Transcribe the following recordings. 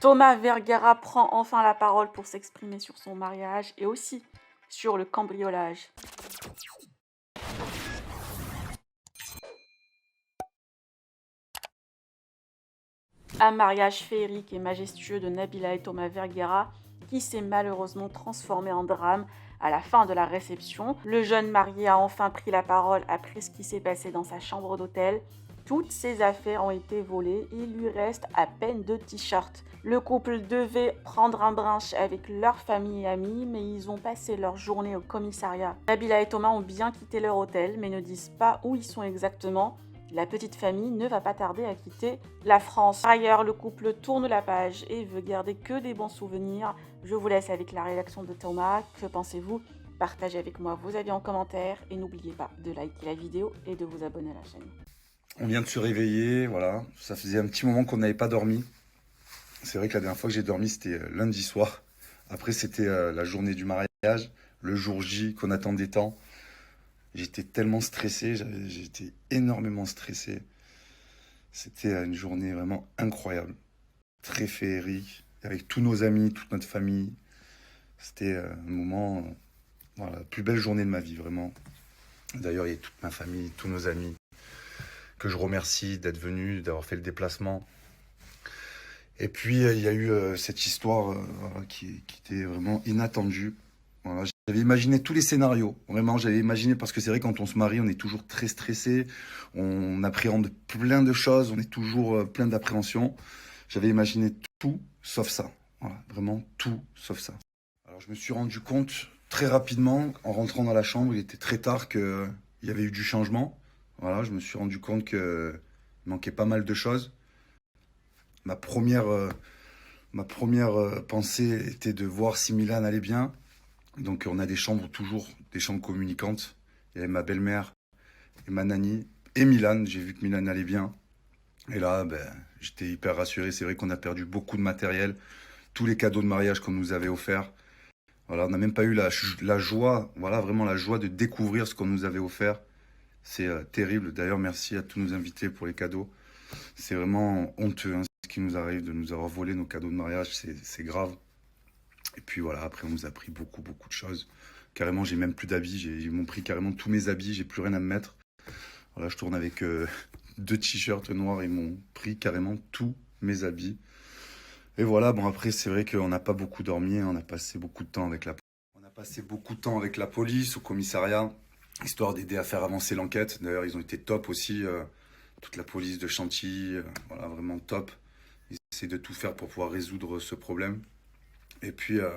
Thomas Vergara prend enfin la parole pour s'exprimer sur son mariage et aussi sur le cambriolage. Un mariage féerique et majestueux de Nabila et Thomas Vergara qui s'est malheureusement transformé en drame à la fin de la réception. Le jeune marié a enfin pris la parole après ce qui s'est passé dans sa chambre d'hôtel. Toutes ses affaires ont été volées et il lui reste à peine 2 t-shirts. Le couple devait prendre un brunch avec leur famille et amis, mais ils ont passé leur journée au commissariat. Nabila et Thomas ont bien quitté leur hôtel, mais ne disent pas où ils sont exactement. La petite famille ne va pas tarder à quitter la France. Par ailleurs, le couple tourne la page et veut garder que des bons souvenirs. Je vous laisse avec la réaction de Thomas. Que pensez-vous? Partagez avec moi vos avis en commentaire et n'oubliez pas de liker la vidéo et de vous abonner à la chaîne. On vient de se réveiller, voilà. Ça faisait un petit moment qu'on n'avait pas dormi. C'est vrai que la dernière fois que j'ai dormi, c'était lundi soir. Après, c'était la journée du mariage, le jour J qu'on attendait tant. J'étais tellement stressé, j'étais énormément stressé. C'était une journée vraiment incroyable, très féerique, avec tous nos amis, toute notre famille. C'était un moment, voilà, la plus belle journée de ma vie, vraiment. D'ailleurs, il y a toute ma famille, tous nos amis, que je remercie d'être venus, d'avoir fait le déplacement. Et puis, il y a eu cette histoire voilà, qui était vraiment inattendue. Voilà, j'avais imaginé tous les scénarios. Vraiment, j'avais imaginé, parce que c'est vrai, quand on se marie, on est toujours très stressé. On appréhende plein de choses. On est toujours plein d'appréhension. J'avais imaginé tout, sauf ça. Voilà, vraiment tout, sauf ça. Alors, je me suis rendu compte très rapidement, en rentrant dans la chambre, il était très tard, qu'il y avait eu du changement. Voilà, je me suis rendu compte qu'il manquait pas mal de choses. Ma première pensée était de voir si Milan allait bien. Donc on a des chambres toujours, des chambres communicantes. Il y avait ma belle-mère et ma nanny et Milan. J'ai vu que Milan allait bien. Et là, j'étais hyper rassuré. C'est vrai qu'on a perdu beaucoup de matériel. Tous les cadeaux de mariage qu'on nous avait offerts. Voilà, on n'a même pas eu la joie, voilà, vraiment la joie de découvrir ce qu'on nous avait offert. C'est terrible. D'ailleurs, merci à tous nos invités pour les cadeaux. C'est vraiment honteux hein, ce qui nous arrive de nous avoir volé nos cadeaux de mariage. C'est grave. Et puis voilà, après on nous a pris beaucoup, beaucoup de choses. Carrément, j'ai même plus d'habits. Ils m'ont pris carrément tous mes habits. J'ai plus rien à me mettre. Voilà, je tourne avec 2 t-shirts noirs. Ils m'ont pris carrément tous mes habits. Et voilà, bon après c'est vrai qu'on n'a pas beaucoup dormi. Hein, on a passé beaucoup de temps avec la On a passé beaucoup de temps avec la police, au commissariat, histoire d'aider à faire avancer l'enquête. D'ailleurs, ils ont été top aussi. Toute la police de Chantilly, voilà, vraiment top. Ils essaient de tout faire pour pouvoir résoudre ce problème. Et puis, euh,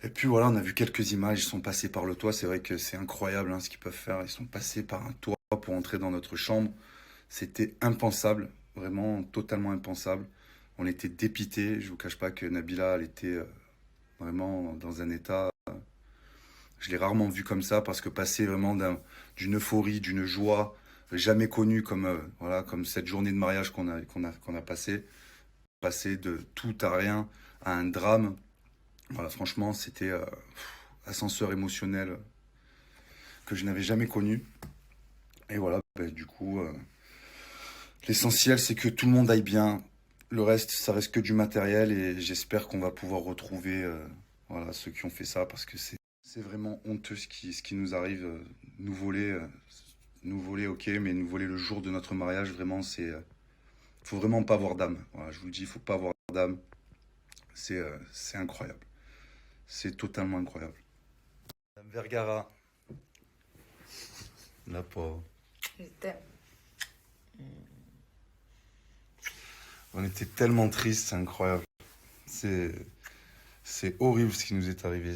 et puis voilà, on a vu quelques images, ils sont passés par le toit. C'est vrai que c'est incroyable hein, ce qu'ils peuvent faire. Ils sont passés par un toit pour entrer dans notre chambre. C'était impensable, vraiment totalement impensable. On était dépités. Je vous cache pas que Nabila, elle était vraiment dans un état. Je l'ai rarement vue comme ça parce que passer vraiment d'une euphorie, d'une joie jamais connue comme, voilà, comme cette journée de mariage qu'on a passée, passer de tout à rien à un drame. Voilà, franchement, c'était ascenseur émotionnel que je n'avais jamais connu. Et voilà, du coup, l'essentiel, c'est que tout le monde aille bien. Le reste, ça reste que du matériel et j'espère qu'on va pouvoir retrouver voilà, ceux qui ont fait ça parce que c'est vraiment honteux ce qui nous arrive. Nous voler, ok, mais nous voler le jour de notre mariage, vraiment, faut vraiment pas avoir d'âme. Voilà, je vous le dis, il faut pas avoir d'âme. C'est incroyable. C'est totalement incroyable. Madame Vergara, la pauvre. Je t'aime. On était tellement tristes, c'est incroyable. C'est, c'est horrible ce qui nous est arrivé.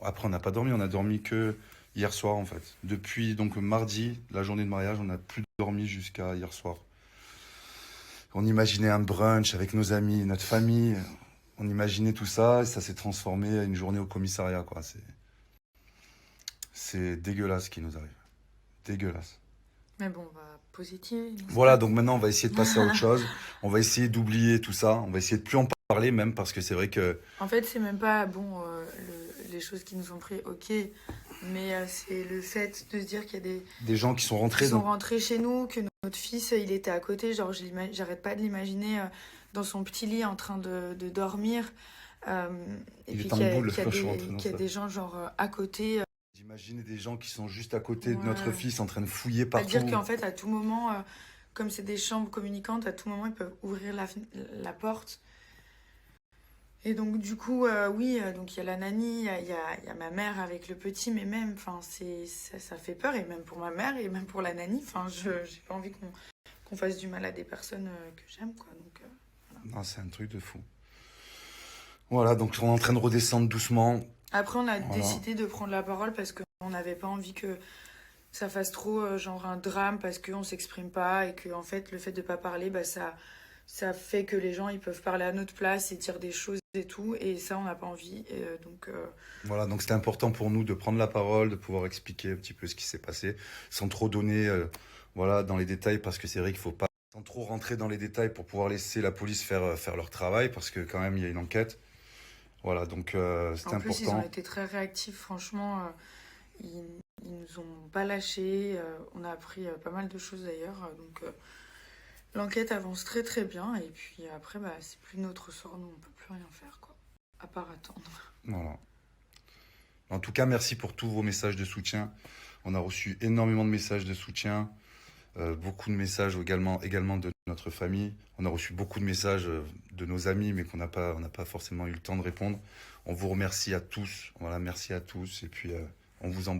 Après, on n'a pas dormi, on a dormi que hier soir en fait. Depuis donc mardi, la journée de mariage, on n'a plus dormi jusqu'à hier soir. On imaginait un brunch avec nos amis, notre famille. On imaginait tout ça et ça s'est transformé à une journée au commissariat, quoi. C'est dégueulasse ce qui nous arrive. Dégueulasse. Mais bon, on va positiver. Voilà, donc maintenant on va essayer de passer à autre chose. On va essayer d'oublier tout ça. On va essayer de plus en parler même parce que c'est vrai que En fait, c'est même pas bon les choses qui nous ont pris, ok. Mais c'est le fait de se dire qu'il y a des gens qui sont qui rentrés sont dans... rentrés chez nous, que notre fils, il était à côté. Genre, j'arrête pas de l'imaginer dans son petit lit en train de dormir. Et Il puis est en boule, je suis rentré dans qu'il y a ça. des gens genre à côté. J'imagine des gens qui sont juste à côté de Ouais. notre fils en train de fouiller C'est-à-dire partout. qu'en fait, à tout moment, comme c'est des chambres communicantes, à tout moment, ils peuvent ouvrir la porte. Et donc, du coup, oui, donc il y a la nanny, il y a ma mère avec le petit, mais même, enfin, ça fait peur, et même pour ma mère, et même pour la nanny. Enfin, j'ai pas envie qu'on fasse du mal à des personnes que j'aime, quoi. Donc, voilà. Non, c'est un truc de fou. Voilà, donc on est en train de redescendre doucement. Après, on a Voilà. décidé de prendre la parole parce qu'on n'avait pas envie que ça fasse trop genre un drame parce qu'on s'exprime pas et que en fait le fait de pas parler bah ça fait que les gens ils peuvent parler à notre place et dire des choses et tout et ça on n'a pas envie et, Voilà, donc c'était important pour nous de prendre la parole, de pouvoir expliquer un petit peu ce qui s'est passé, sans trop donner voilà, dans les détails, parce que c'est vrai qu'il faut pas, sans trop rentrer dans les détails pour pouvoir laisser la police faire leur travail, parce que quand même il y a une enquête. Voilà, donc c'est en plus ils ont important. été très réactifs franchement ils, ils nous ont pas lâchés on a appris pas mal de choses d'ailleurs donc l'enquête avance très très bien et puis après bah c'est plus notre sort nous on peut plus rien faire quoi à part attendre. Voilà. En tout cas, merci pour tous vos messages de soutien. On a reçu énormément de messages de soutien, beaucoup de messages également de notre famille. On a reçu beaucoup de messages de nos amis, mais on n'a pas forcément eu le temps de répondre. On vous remercie à tous. Voilà, merci à tous. Et puis, on vous embrasse.